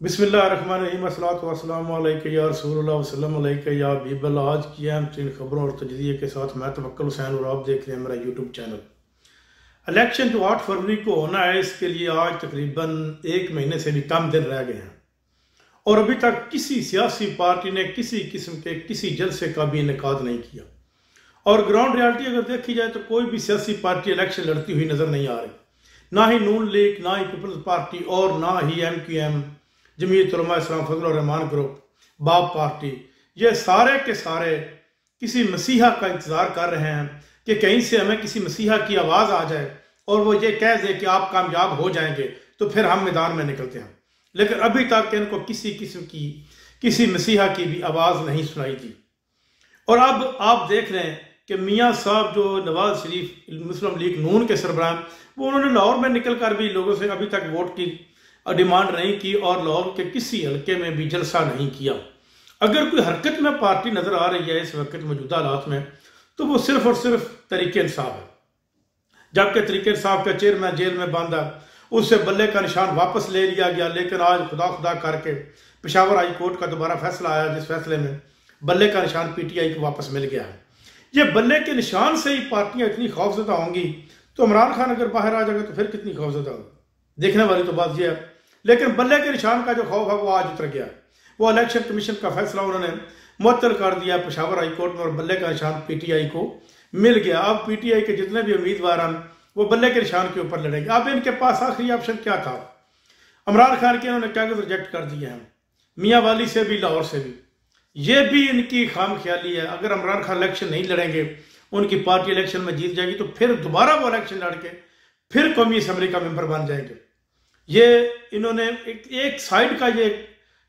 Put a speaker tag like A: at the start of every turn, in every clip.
A: बिस्मिल्लाहिर्रहमानिर्रहीम अस्सलातु वस्सलामु अलैका या रसूलुल्लाह वसल्लम अलैका या हबीबल्लाह। आज की अहम तीन खबरों और तजज़िये के साथ मैं तवक्कुल हुसैन और आप देख रहे हैं मेरा यूट्यूब चैनल। इलेक्शन जो 8 फरवरी को होना है, इसके लिए आज तकरीबन 1 महीने से भी कम दिन रह गए हैं और अभी तक किसी सियासी पार्टी ने किसी किस्म के किसी जलसे का भी इनेकाद नहीं किया। और ग्राउंड रियलिटी अगर देखी जाए तो कोई भी सियासी पार्टी इलेक्शन लड़ती हुई नजर नहीं आ रही, ना ही नून लीग, ना ही पीपल्स पार्टी और ना ही MQM, जमीयत उलमा इस्लाम, फजल और रहमान ग्रुप, बाप पार्टी। ये सारे के सारे किसी मसीहा का इंतजार कर रहे हैं कि कहीं से हमें किसी मसीहा की आवाज़ आ जाए और वो ये कह दे कि आप कामयाब हो जाएंगे तो फिर हम मैदान में निकलते हैं। लेकिन अभी तक इनको किसी किस्म की किसी मसीहा की भी आवाज़ नहीं सुनाई दी। और अब आप देख रहे हैं कि मियाँ साहब जो नवाज शरीफ मुस्लिम लीग नून के सरबराह, वो उन्होंने लाहौर में निकल कर भी लोगों से अभी तक वोट की डिमांड नहीं की और लाहौर के किसी हल्के में भी जलसा नहीं किया। अगर कोई हरकत में पार्टी नजर आ रही है इस वक्त मौजूदा हालात में, तो वो सिर्फ और सिर्फ तरीके इंसाफ है। जबकि तरीके इंसाफ का चेयरमैन जेल में बंद है, उससे बल्ले का निशान वापस ले लिया गया। लेकिन आज खुदा खुदा करके पेशावर हाई कोर्ट का दोबारा फैसला आया, जिस फैसले में बल्ले का निशान PTI को वापस मिल गया है। ये बल्ले के निशान से ही पार्टियां इतनी खौफजदा होंगी, तो इमरान खान अगर बाहर आ जाएगा तो फिर कितनी खौफजदा होगी, देखने वाली तो बात यह है। लेकिन बल्ले के निशान का जो खौफ है वो आज उतर गया। वो इलेक्शन कमीशन का फैसला उन्होंने मुअत्तल कर दिया पेशावर हाई कोर्ट में और बल्ले का निशान PTI को मिल गया। अब PTI के जितने भी उम्मीदवार हैं वो बल्ले के निशान के ऊपर लड़ेंगे। अब इनके पास आखिरी ऑप्शन क्या था? इमरान खान के इन्होंने कागज रिजेक्ट कर दिए हैं, मियाँ वाली से भी, लाहौर से भी। ये भी इनकी खाम ख्याली है। अगर इमरान खान इलेक्शन नहीं लड़ेंगे, उनकी पार्टी इलेक्शन में जीत जाएगी, तो फिर दोबारा वो इलेक्शन लड़के फिर कौमी असम्बली का मेंबर बन जाएंगे। ये इन्होंने एक साइड का ये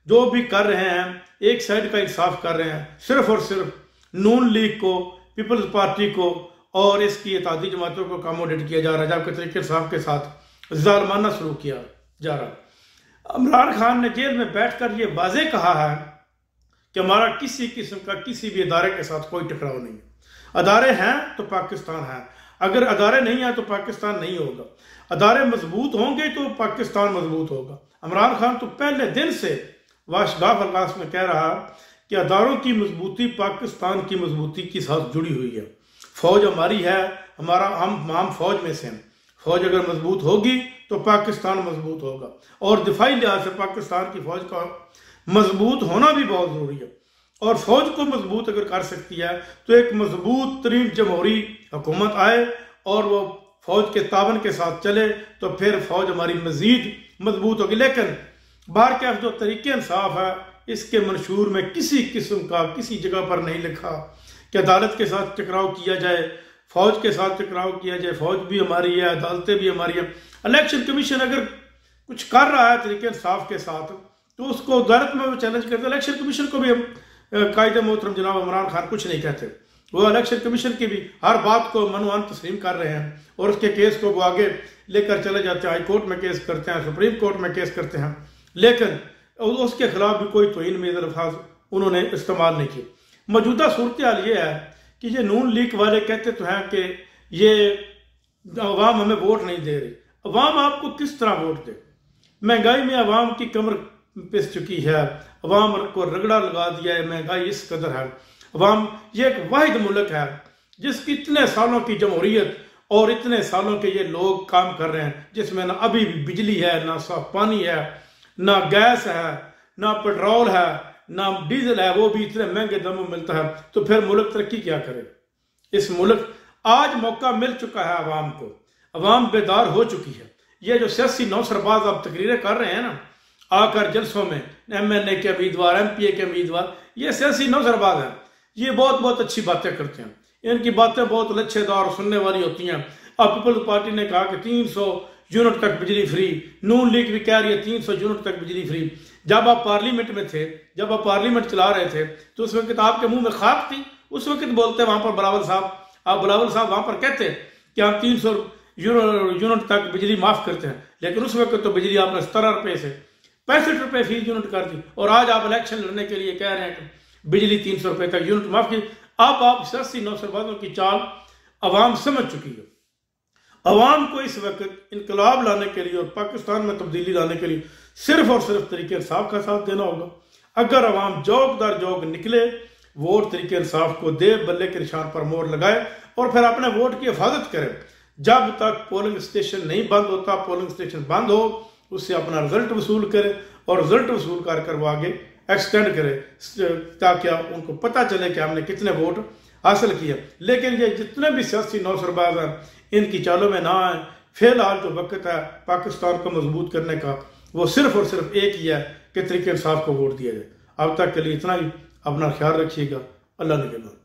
A: जो भी कर रहे हैं, एक साइड का इंसाफ कर रहे हैं, सिर्फ और सिर्फ नून लीग को, पीपल्स पार्टी को और इसकी इत्तेहादी जमातों को अकोमोडेट किया जा रहा है, जबकि तरीके इंसाफ के साथ जालिमाना सलूक किया जा रहा है। इमरान खान ने जेल में बैठकर ये वाज़ेह कहा है कि हमारा किसी किस्म का किसी भी अदारे के साथ कोई टकराव नहीं है। अदारे हैं तो पाकिस्तान है, अगर अदारे नहीं है तो पाकिस्तान नहीं होगा। अदारे मजबूत होंगे तो पाकिस्तान मजबूत होगा। इमरान खान तो पहले दिन से वाशगाफ अल्लाह में कह रहा कि अदारों की मजबूती पाकिस्तान की मजबूती के साथ जुड़ी हुई है। फौज हमारी है, हम फौज में से हैं। फौज अगर मजबूत होगी तो पाकिस्तान मजबूत होगा और दिफाई लिहाज से पाकिस्तान की फौज का मजबूत होना भी बहुत जरूरी है। और फौज को मजबूत अगर कर सकती है तो एक मजबूत तरीन जमहूरी हुकूमत आए और वो फौज के ताबन के साथ चले तो फिर फौज हमारी मजीद मजबूत होगी। लेकिन बाहर के जो तरीके इंसाफ है, इसके मंशूर में किसी किस्म का किसी जगह पर नहीं लिखा कि अदालत के साथ टकराव किया जाए, फौज के साथ टकराव किया जाए। फौज भी हमारी है, अदालतें भी हमारी है। इलेक्शन कमीशन अगर कुछ कर रहा है तरीके इंसाफ के साथ तो उसको अदालत में वो चैलेंज करते। इलेक्शन कमीशन को भी हम कायदे मोहतरम जनाब इमरान खान कुछ नहीं कहते। वो इलेक्शन कमीशन की भी हर बात को मनवान तस्लीम कर रहे हैं और उसके केस को वो आगे लेकर चले जाते हैं। हाई कोर्ट में केस करते हैं, सुप्रीम कोर्ट में केस करते हैं, लेकिन उसके खिलाफ भी कोई तोहीन में अल्फाज उन्होंने इस्तेमाल नहीं किए। मौजूदा सूरत हाल ये है कि ये नून लीग वाले कहते तो हैं कि ये अवाम हमें वोट नहीं दे रही। अवाम आपको किस तरह वोट दे? महंगाई में अवाम की कमर पिस चुकी है, अवाम को रगड़ा लगा दिया है, महंगाई इस कदर है। अवाम ये एक वाहिद मुल्क है जिसकी इतने सालों की जमहूरियत और इतने सालों के ये लोग काम कर रहे हैं, जिसमें ना अभी भी बिजली है, ना साफ पानी है, ना गैस है, ना पेट्रोल है, ना डीजल है, वो भी इतने महंगे दामों में मिलता है। तो फिर मुल्क तरक्की क्या करे? इस मुल्क आज मौका मिल चुका है अवाम को, अवाम बेदार हो चुकी है। ये जो सियासी नौसरबाज अब तकरीरें कर रहे हैं ना, आकर जलसों में MNA के उम्मीदवार, MPA के उम्मीदवार, ये सियासी नौसरबाज हैं। ये बहुत अच्छी बातें करते हैं, इनकी बातें बहुत लच्छेदार सुनने वाली होती हैं। अब पीपल्स पार्टी ने कहा कि 300 यूनिट तक बिजली फ्री, नून लीग भी कह रही है 300 यूनिट तक बिजली फ्री। जब आप पार्लियामेंट में थे, जब आप पार्लियामेंट चला रहे थे, तो उस वक्त आपके मुंह में खाक थी। उस वक्त बोलते वहां पर बिलावल साहब, आप बिलावल साहब वहां पर कहते कि हम 300 यूनिट तक बिजली माफ करते हैं, लेकिन उस वक्त तो बिजली आपने 17 रुपए से 65 रुपए फी यूनिट कर दी। और आज आप इलेक्शन लड़ने के लिए कह रहे हैं कि बिजली 300 रुपए तक यूनिट माफ की। अब आप सियासी नौसरबाजों की चाल अवाम समझ चुकी है। अवाम को इस वक्त इनकलाब लाने के लिए और पाकिस्तान में तब्दीली लाने के लिए सिर्फ और सिर्फ तरीके इंसाफ का साथ देना होगा। अगर अवाम जोक दर जोक निकले, वोट तरीके इंसाफ को दे, बल्ले के निशान पर मोहर लगाए और फिर अपने वोट की हिफाजत करे। जब तक पोलिंग स्टेशन नहीं बंद होता, पोलिंग स्टेशन बंद हो, उससे अपना रिजल्ट वसूल करे और रिजल्ट वसूल कर वो आगे एक्सटेंड करे, ताकि उनको पता चले कि हमने कितने वोट हासिल किए। लेकिन ये जितने भी सियासी नौसरबाज हैं, इनकी चालों में ना आए। फिलहाल जो वक्त है पाकिस्तान को मजबूत करने का, वो सिर्फ और सिर्फ एक ही है कि तरीके इंसाफ को वोट दिया जाए। अब तक के लिए इतना ही। अपना ख्याल रखिएगा। अल्लाह निगहबान।